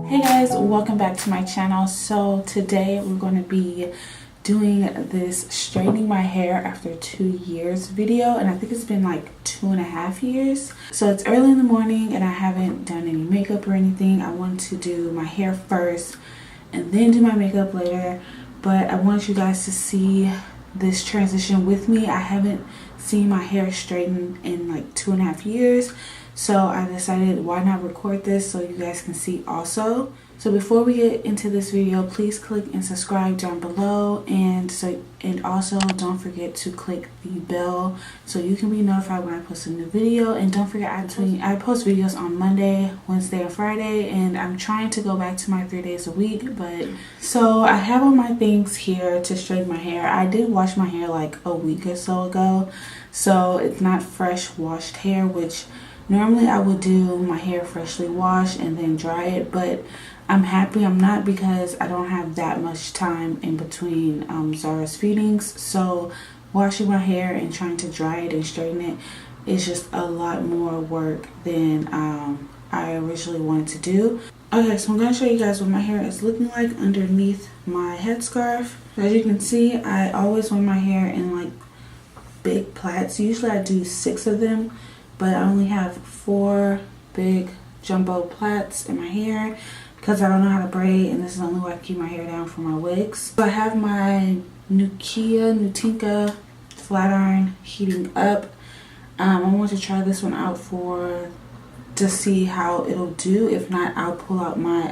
Hey guys, welcome back to my channel. So today we're going to be doing this straightening my hair after 2 years video, and I think it's been like 2.5 years. So it's early in the morning and I haven't done any makeup or anything. I want to do my hair first and then do my makeup later, but I want you guys to see this transition with me. I haven't seen my hair straightened in like 2.5 years. So I decided, why not record this so you guys can see also. So before we get into this video, please click and subscribe down below, and also don't forget to click the bell so you can be notified when I post a new video. And don't forget, I post videos on Monday, Wednesday, and Friday, and I'm trying to go back to my 3 days a week. But so I have all my things here to straighten my hair. I did wash my hair like a week or so ago, so it's not fresh washed hair, which normally I would do my hair freshly washed and then dry it, but I'm happy I'm not, because I don't have that much time in between Zara's feedings. So washing my hair and trying to dry it and straighten it is just a lot more work than I originally wanted to do. Okay, so I'm going to show you guys what my hair is looking like underneath my headscarf. As you can see, I always wear my hair in like big plaits. Usually I do 6 of them, but I only have 4 big jumbo plaits in my hair because I don't know how to braid, and this is the only way I keep my hair down for my wigs. So I have my NIKON flat iron heating up. I want to try this one out to see how it'll do. If not, I'll pull out my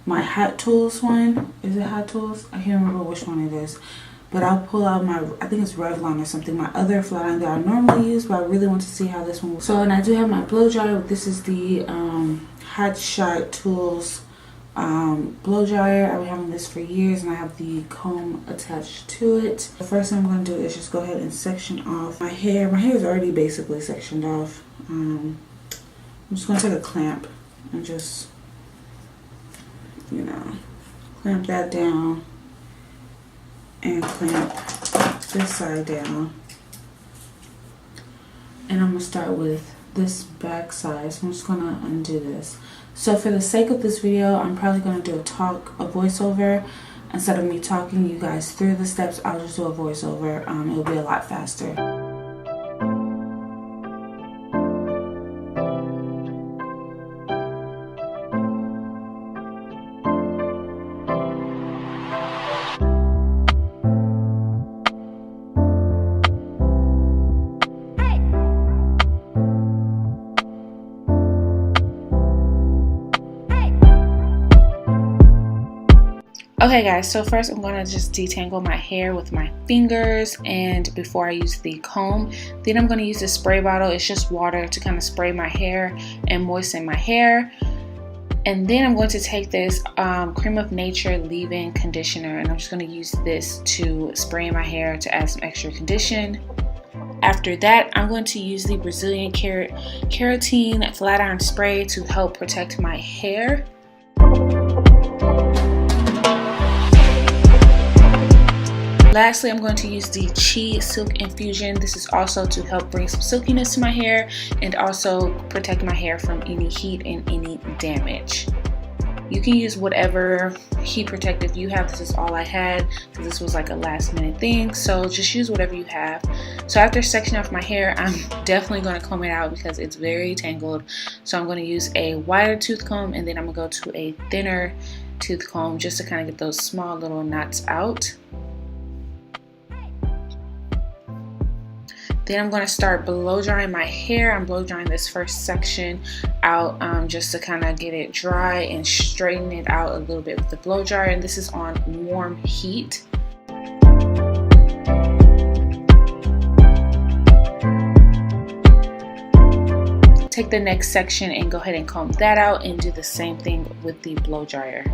my Hot Tools one. Is it Hot Tools? I can't remember which one it is. But I'll pull out my, I think it's Revlon or something, my other flat iron that I normally use, but I really want to see how this one will. So, and I do have my blow dryer. This is the Hot Tools blow dryer. I've been having this for years, and I have the comb attached to it. The first thing I'm going to do is just go ahead and section off my hair. My hair is already basically sectioned off. I'm just going to take a clamp and just, clamp that down. And clamp this side down. And I'm going to start with this back side. So I'm just going to undo this. So for the sake of this video, I'm probably going to do a voiceover. Instead of me talking you guys through the steps, I'll just do a voiceover. It'll be a lot faster. Okay guys, so first I'm going to just detangle my hair with my fingers, and before I use the comb, then I'm going to use the spray bottle. It's just water to kind of spray my hair and moisten my hair. And then I'm going to take this Cream of Nature leave-in conditioner, and I'm just going to use this to spray in my hair to add some extra condition. After that, I'm going to use the Brazilian Keratin flat iron spray to help protect my hair. Lastly, I'm going to use the Chi Silk Infusion. This is also to help bring some silkiness to my hair and also protect my hair from any heat and any damage. You can use whatever heat protective you have. This is all I had because this was like a last minute thing. So just use whatever you have. So after sectioning off my hair, I'm definitely going to comb it out because it's very tangled. So I'm going to use a wider tooth comb, and then I'm going to go to a thinner tooth comb just to kind of get those small little knots out. Then I'm going to start blow drying my hair. I'm blow drying this first section out just to kind of get it dry and straighten it out a little bit with the blow dryer. And this is on warm heat. Take the next section and go ahead and comb that out, and do the same thing with the blow dryer.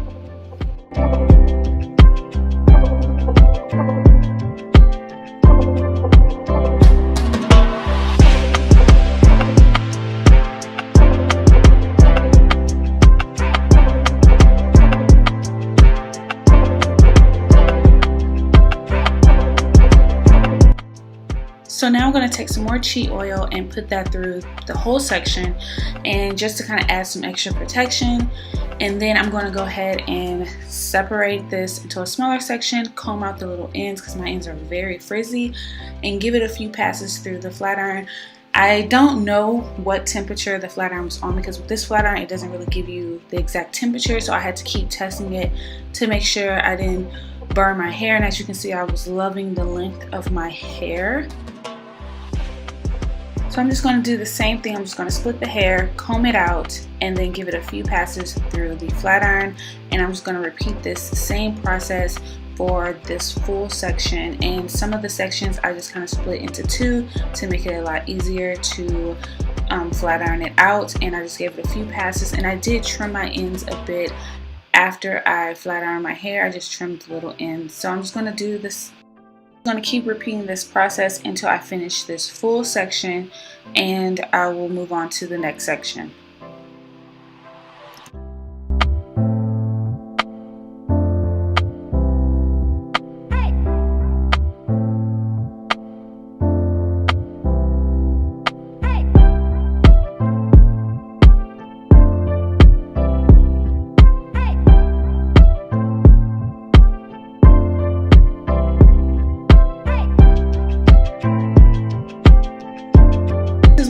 So now I'm going to take some more cheat oil and put that through the whole section, and just to kind of add some extra protection. And then I'm going to go ahead and separate this into a smaller section, comb out the little ends because my ends are very frizzy, and give it a few passes through the flat iron. I don't know what temperature the flat iron was on, because with this flat iron it doesn't really give you the exact temperature, so I had to keep testing it to make sure I didn't burn my hair. And as you can see, I was loving the length of my hair. So I'm just going to do the same thing. I'm just going to split the hair, comb it out, and then give it a few passes through the flat iron. And I'm just going to repeat this same process for this full section. And some of the sections I just kind of split into two to make it a lot easier to flat iron it out. And I just gave it a few passes, and I did trim my ends a bit after I flat ironed my hair. I just trimmed the little ends. So I'm just going to do this. I'm going to keep repeating this process until I finish this full section, and I will move on to the next section.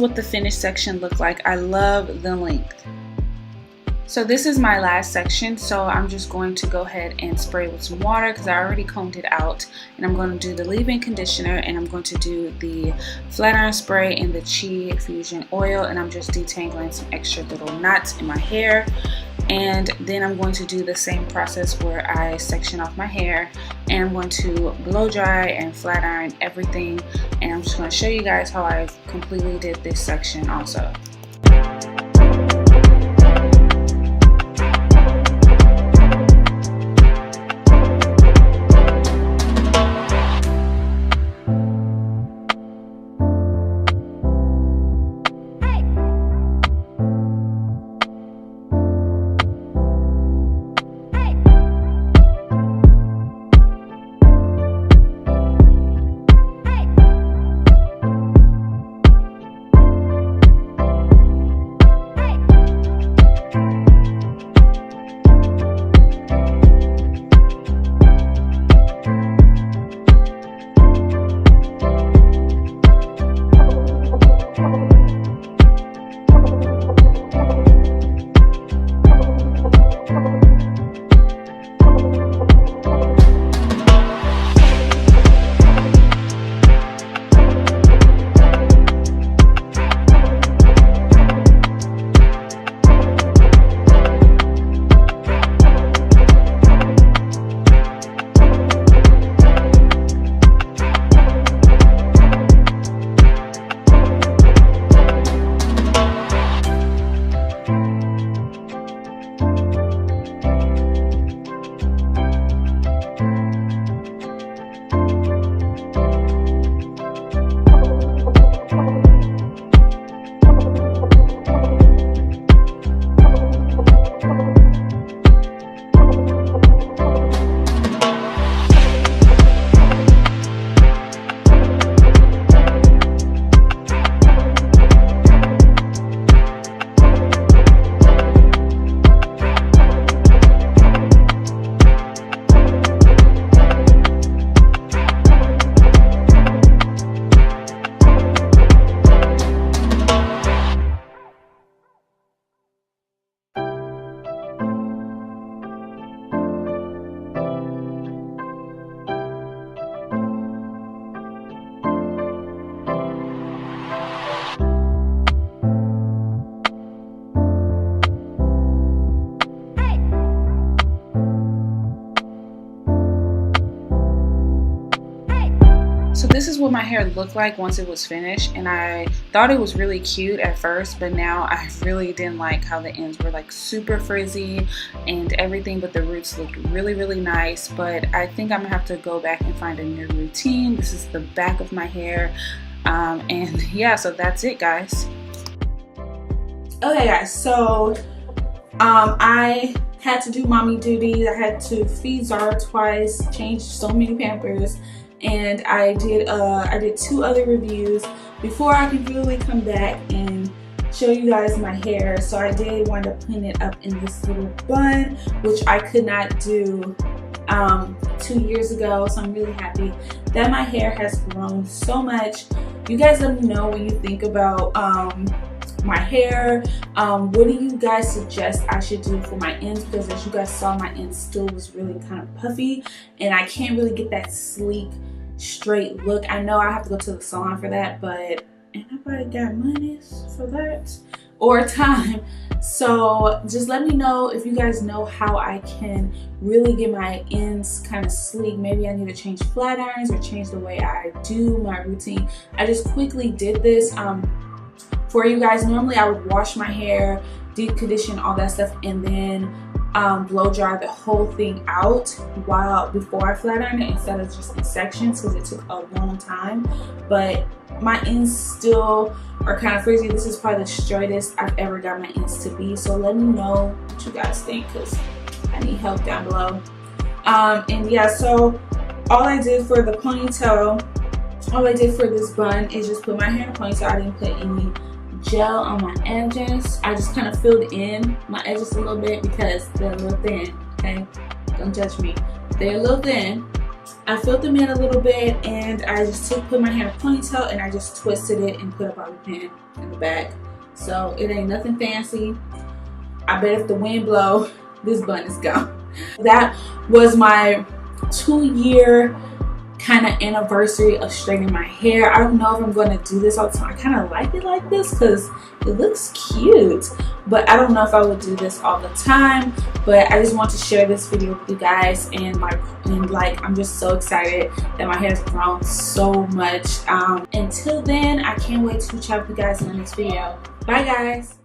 What the finished section looked like. I love the length. So this is my last section, so I'm just going to go ahead and spray with some water because I already combed it out, and I'm going to do the leave-in conditioner, and I'm going to do the flat iron spray and the Chi Fusion oil, and I'm just detangling some extra little knots in my hair. And then I'm going to do the same process where I section off my hair, and I'm going to blow dry and flat iron everything, and I'm just going to show you guys how I completely did this section also. So this is what my hair looked like once it was finished, and I thought it was really cute at first, but now I really didn't like how the ends were like super frizzy and everything, but the roots looked really nice. But I think I'm gonna have to go back and find a new routine. This is the back of my hair, and yeah, so that's it, guys. Okay guys, so I had to do mommy duties. I had to feed Zara twice, change so many Pampers, and I did 2 other reviews before I could really come back and show you guys my hair. So I did wind up putting it up in this little bun, which I could not do 2 years ago. So I'm really happy that my hair has grown so much. You guys let me know what you think about my hair. What do you guys suggest I should do for my ends? Because as you guys saw, my ends still was really kind of puffy, and I can't really get that sleek, straight look. I know I have to go to the salon for that, but ain't nobody got money for that or time. So just let me know if you guys know how I can really get my ends kind of sleek. Maybe I need to change flat irons or change the way I do my routine. I just quickly did this for you guys. Normally I would wash my hair, deep condition, all that stuff, and then blow dry the whole thing out before I flat iron it, instead of just in sections, because it took a long time. But my ends still are kind of frizzy. This is probably the straightest I've ever got my ends to be. So let me know what you guys think, because I need help down below. And yeah, so all I did for the ponytail, all I did for this bun is just put my hair in a ponytail. I didn't put any gel on my edges. I just kind of filled in my edges a little bit because they're a little thin, okay? Don't judge me. They're a little thin. I filled them in a little bit, and I just put my hair in a ponytail, and I just twisted it and put a bobby pin in the back. So it ain't nothing fancy. I bet if the wind blow, this bun is gone. That was my 2-year kind of anniversary of straightening my hair. I don't know if I'm going to do this all the time. I kind of like it like this because it looks cute, but I don't know if I would do this all the time. But I just want to share this video with you guys, and like I'm just so excited that my hair has grown so much. Until then, I can't wait to chat with you guys in the next video. Bye guys.